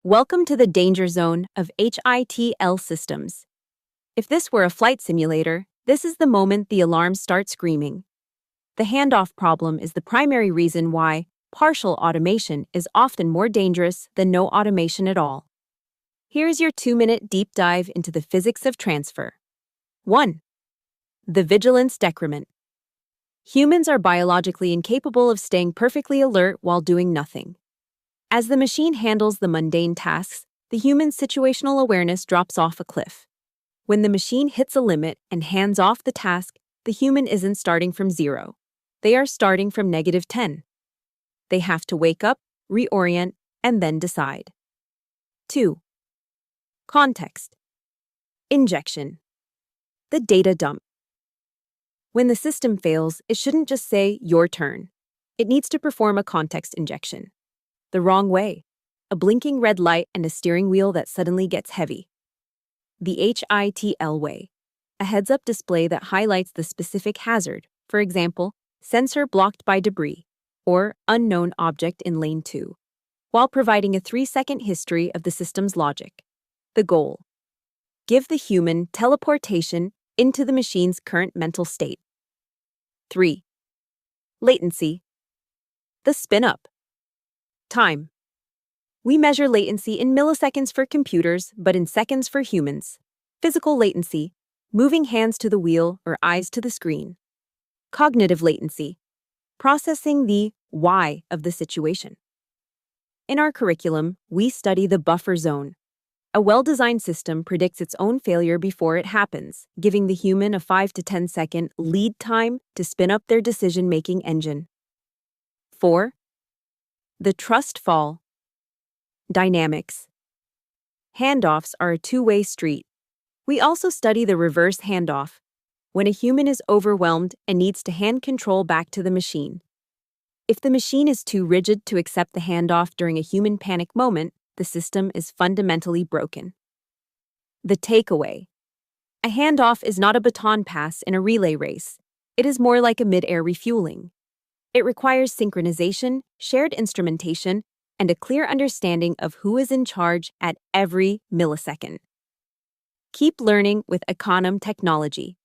Welcome to the danger zone of HITL systems. If this were a flight simulator, this is the moment the alarms start screaming. The handoff problem is the primary reason why partial automation is often more dangerous than no automation at all. Here's your 2-minute deep dive into the physics of transfer. 1. The vigilance decrement. Humans are biologically incapable of staying perfectly alert while doing nothing. As the machine handles the mundane tasks, the human's situational awareness drops off a cliff. When the machine hits a limit and hands off the task, the human isn't starting from zero. They are starting from -10. They have to wake up, reorient, and then decide. 2. Context. Injection. The data dump. When the system fails, it shouldn't just say, "Your turn." It needs to perform a context injection. The wrong way. A blinking red light and a steering wheel that suddenly gets heavy. The HITL way. A heads-up display that highlights the specific hazard, for example, sensor blocked by debris, or unknown object in lane 2, while providing a 3-second history of the system's logic. The goal. Give the human teleportation into the machine's current mental state. 3. Latency. The spin-up. Time. We measure latency in milliseconds for computers, but in seconds for humans. Physical latency, moving hands to the wheel or eyes to the screen. Cognitive latency, processing the why of the situation. In our curriculum, we study the buffer zone. A well-designed system predicts its own failure before it happens, giving the human a 5 to 10-second lead time to spin up their decision-making engine. 4. The trust fall. Dynamics. Handoffs are a two-way street. We also study the reverse handoff, when a human is overwhelmed and needs to hand control back to the machine. If the machine is too rigid to accept the handoff during a human panic moment, the system is fundamentally broken. The takeaway. A handoff is not a baton pass in a relay race. It is more like a mid-air refueling. It requires synchronization, shared instrumentation, and a clear understanding of who is in charge at every millisecond. Keep learning with Econom technology.